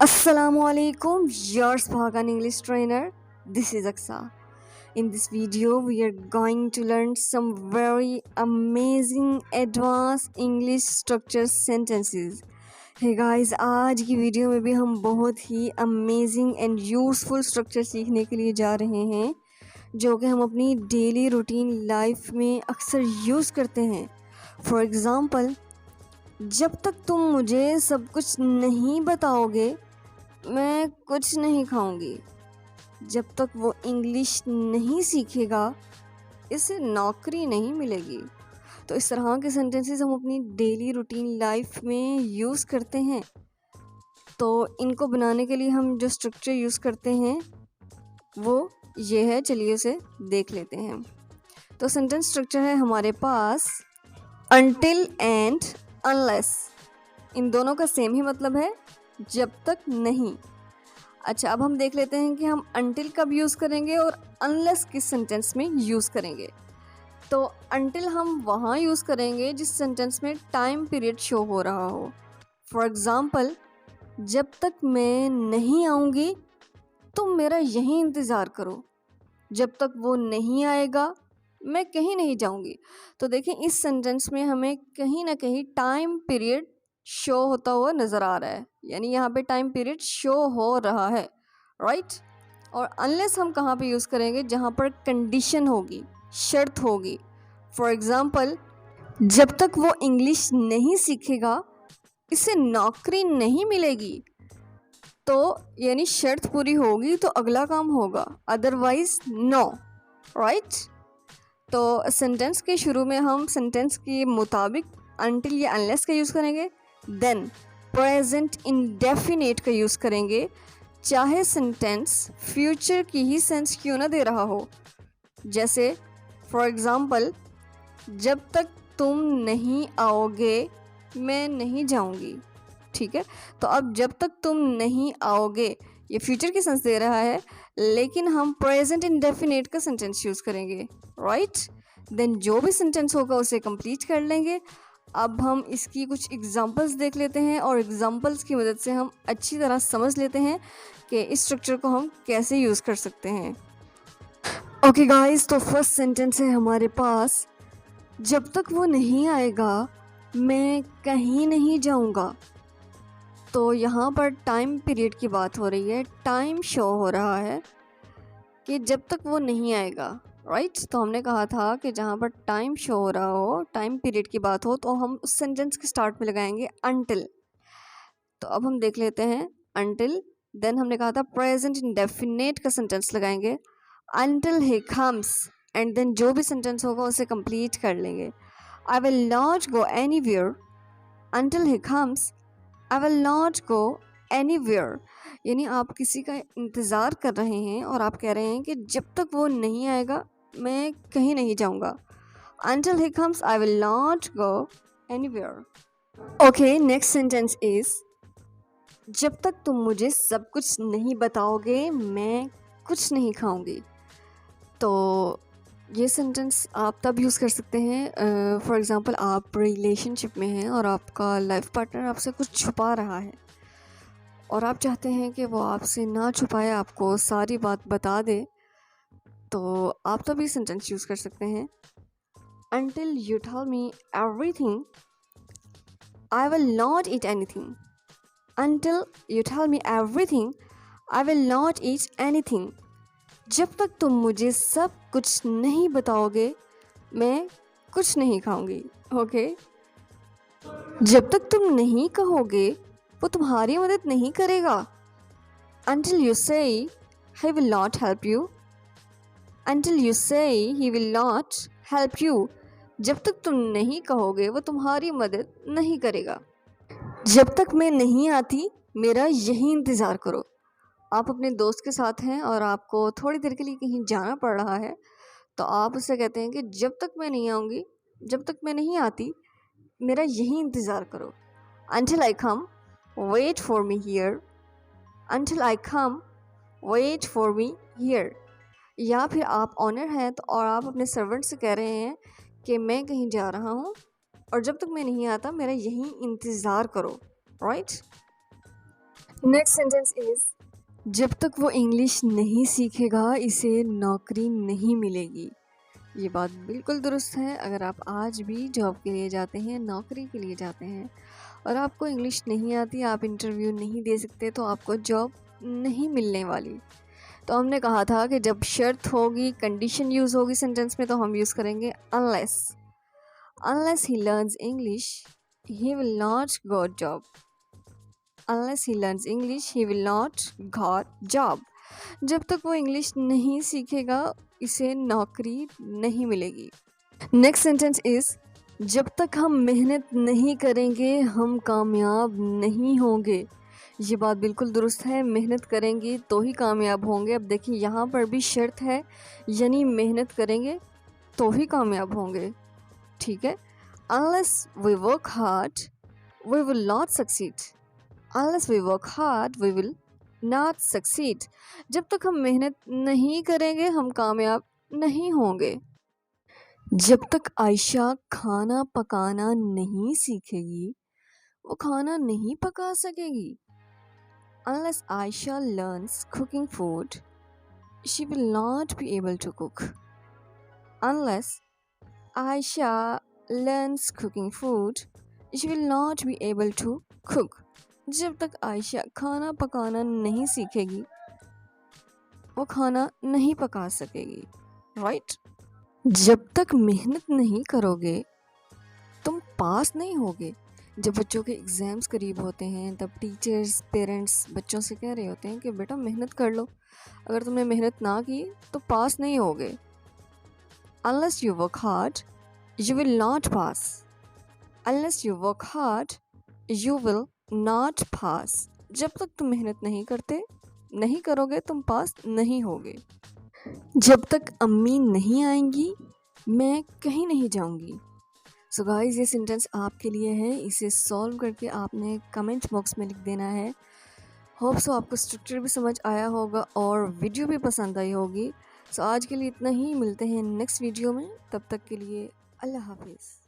Assalamualaikum, your Spagan English trainer. This is Aksa. In this video, we are going to learn some very amazing advanced English structure sentences. Hey guys, आज की video में भी हम बहुत ही amazing and useful structure सीखने के लिए जा रहे हैं जो कि हम अपनी डेली रूटीन लाइफ में अक्सर यूज़ करते हैं. फॉर एग्ज़ाम्पल, जब तक तुम मुझे सब कुछ नहीं बताओगे मैं कुछ नहीं खाऊंगी. जब तक वो इंग्लिश नहीं सीखेगा इसे नौकरी नहीं मिलेगी. तो इस तरह के सेंटेंसेस हम अपनी डेली रूटीन लाइफ में यूज़ करते हैं. तो इनको बनाने के लिए हम जो स्ट्रक्चर यूज़ करते हैं वो ये है. चलिए उसे देख लेते हैं. तो सेंटेंस स्ट्रक्चर है हमारे पास अनटिल एंड अनलेस. इन दोनों का सेम ही मतलब है, जब तक नहीं. अच्छा, अब हम देख लेते हैं कि हम अनटिल कब यूज़ करेंगे और अनलेस किस सेंटेंस में यूज़ करेंगे. तो अनटिल हम वहाँ यूज़ करेंगे जिस सेंटेंस में टाइम पीरियड शो हो रहा हो. फॉर एग्ज़ाम्पल, जब तक मैं नहीं आऊँगी तुम मेरा यहीं इंतज़ार करो. जब तक वो नहीं आएगा मैं कहीं नहीं जाऊँगी. तो देखें, इस सेंटेंस में हमें कहीं ना कहीं टाइम पीरियड शो होता हुआ नज़र आ रहा है, यानी यहाँ पे टाइम पीरियड शो हो रहा है, राइट. और अनलेस हम कहाँ पे यूज़ करेंगे, जहाँ पर कंडीशन होगी, शर्त होगी. फॉर एग्ज़ाम्पल, जब तक वो इंग्लिश नहीं सीखेगा इसे नौकरी नहीं मिलेगी. तो यानी शर्त पूरी होगी तो अगला काम होगा, अदरवाइज नो, राइट. तो सेंटेंस के शुरू में हम सेंटेंस के मुताबिक अनटिल या अनलेस का यूज़ करेंगे. देन प्रेजेंट इंडेफिनेट का यूज़ करेंगे, चाहे सेंटेंस फ्यूचर की ही सेंस क्यों ना दे रहा हो. जैसे फॉर एग्ज़ाम्पल, जब तक तुम नहीं आओगे मैं नहीं जाऊंगी. ठीक है, तो अब जब तक तुम नहीं आओगे ये फ्यूचर की सेंस दे रहा है, लेकिन हम प्रेजेंट इंडेफिनेट का सेंटेंस यूज़ करेंगे, राइट. देन जो भी सेंटेंस होगा उसे कंप्लीट कर लेंगे. अब हम इसकी कुछ एग्जांपल्स देख लेते हैं और एग्जांपल्स की मदद से हम अच्छी तरह समझ लेते हैं कि इस स्ट्रक्चर को हम कैसे यूज़ कर सकते हैं. ओके गाइस, तो फर्स्ट सेंटेंस है हमारे पास, जब तक वो नहीं आएगा मैं कहीं नहीं जाऊंगा. तो यहाँ पर टाइम पीरियड की बात हो रही है, टाइम शो हो रहा है कि जब तक वो नहीं आएगा, राइट. तो हमने कहा था कि जहाँ पर टाइम शो हो रहा हो, टाइम पीरियड की बात हो, तो हम उस सेंटेंस के स्टार्ट में लगाएंगे अनटिल. तो अब हम देख लेते हैं अनटिल. देन हमने कहा था प्रेजेंट इंडेफिनेट का सेंटेंस लगाएंगे, until he comes. And then जो भी सेंटेंस होगा उसे कंप्लीट कर लेंगे. I will not go anywhere until he comes. I will not go anywhere, यानी आप किसी का इंतज़ार कर रहे हैं और आप कह रहे हैं कि जब तक वो नहीं आएगा मैं कहीं नहीं जाऊंगा. Until he comes, I will not go anywhere. Okay, next sentence is, जब तक तुम मुझे सब कुछ नहीं बताओगे मैं कुछ नहीं खाऊंगी. तो ये सेंटेंस आप तब यूज़ कर सकते हैं, फॉर एग्ज़ाम्पल आप रिलेशनशिप में हैं और आपका लाइफ पार्टनर आपसे कुछ छुपा रहा है और आप चाहते हैं कि वो आपसे ना छुपाए, आपको सारी बात बता दे. तो आप तभी सेंटेंस यूज़ कर सकते हैं, until you tell me everything I will not eat anything. Until you tell me everything I will not eat anything. जब तक तुम मुझे सब कुछ नहीं बताओगे मैं कुछ नहीं खाऊंगी. ओके, जब तक तुम नहीं कहोगे वो तुम्हारी मदद नहीं करेगा. Until you say he will not help you. Until you say he will not help you. जब तक तुम नहीं कहोगे वो तुम्हारी मदद नहीं करेगा. जब तक मैं नहीं आती मेरा यही इंतज़ार करो. आप अपने दोस्त के साथ हैं और आपको थोड़ी देर के लिए कहीं जाना पड़ रहा है, तो आप उससे कहते हैं कि जब तक मैं नहीं आऊँगी, जब तक मैं नहीं आती मेरा यही इंतज़ार करो. Until I come, wait for me here. Until I come, wait for me here. या फिर आप ऑनर हैं तो और आप अपने सर्वेंट से कह रहे हैं कि मैं कहीं जा रहा हूँ और जब तक मैं नहीं आता मेरा यहीं इंतज़ार करो, राइट. नेक्स्ट सेंटेंस इज जब तक वो इंग्लिश नहीं सीखेगा इसे नौकरी नहीं मिलेगी। ये बात बिल्कुल दुरुस्त है। अगर आप आज भी जॉब के लिए जाते हैं, नौकरी के लिए जाते हैं और आपको इंग्लिश नहीं आती, आप इंटरव्यू नहीं दे सकते, तो आपको जॉब नहीं मिलने वाली। तो हमने कहा था कि जब शर्त होगी, कंडीशन यूज़ होगी सेंटेंस में, तो हम यूज़ करेंगे unless he learns English he will not got job. Unless he learns English he will not got job. जब तक वो इंग्लिश नहीं सीखेगा इसे नौकरी नहीं मिलेगी। नेक्स्ट सेंटेंस इज जब तक हम मेहनत नहीं करेंगे हम कामयाब नहीं होंगे। ये बात बिल्कुल दुरुस्त है। मेहनत करेंगे तो ही कामयाब होंगे। अब देखिए यहाँ पर भी शर्त है, यानी मेहनत करेंगे तो ही कामयाब होंगे। ठीक है। Unless we work hard we will not succeed. Unless we work hard we will not succeed. जब तक हम मेहनत नहीं करेंगे हम कामयाब नहीं होंगे। जब तक आयशा खाना पकाना नहीं सीखेगी वो खाना नहीं पका सकेगी। Unless Aisha learns cooking food, she will not be able to cook. Unless Aisha learns cooking food, she will not be able to cook. जब तक आयशा खाना पकाना नहीं सीखेगी वो खाना नहीं पका सकेगी। राइट? जब तक मेहनत नहीं करोगे तुम पास नहीं होगे। जब बच्चों के एग्ज़ाम्स करीब होते हैं तब टीचर्स पेरेंट्स बच्चों से कह रहे होते हैं कि बेटा मेहनत कर लो, अगर तुमने मेहनत ना की तो पास नहीं होगे। Unless you work hard you will not pass. Unless you work hard you will not pass. जब तक तुम मेहनत नहीं करोगे तुम पास नहीं होगे। जब तक अम्मी नहीं आएंगी मैं कहीं नहीं जाऊंगी। सो गाइस ये सेंटेंस आपके लिए है। इसे सॉल्व करके आपने कमेंट बॉक्स में लिख देना है। होप सो आपको स्ट्रक्चर भी समझ आया होगा और वीडियो भी पसंद आई होगी। सो आज के लिए इतना ही, मिलते हैं नेक्स्ट वीडियो में। तब तक के लिए अल्लाह हाफिज़।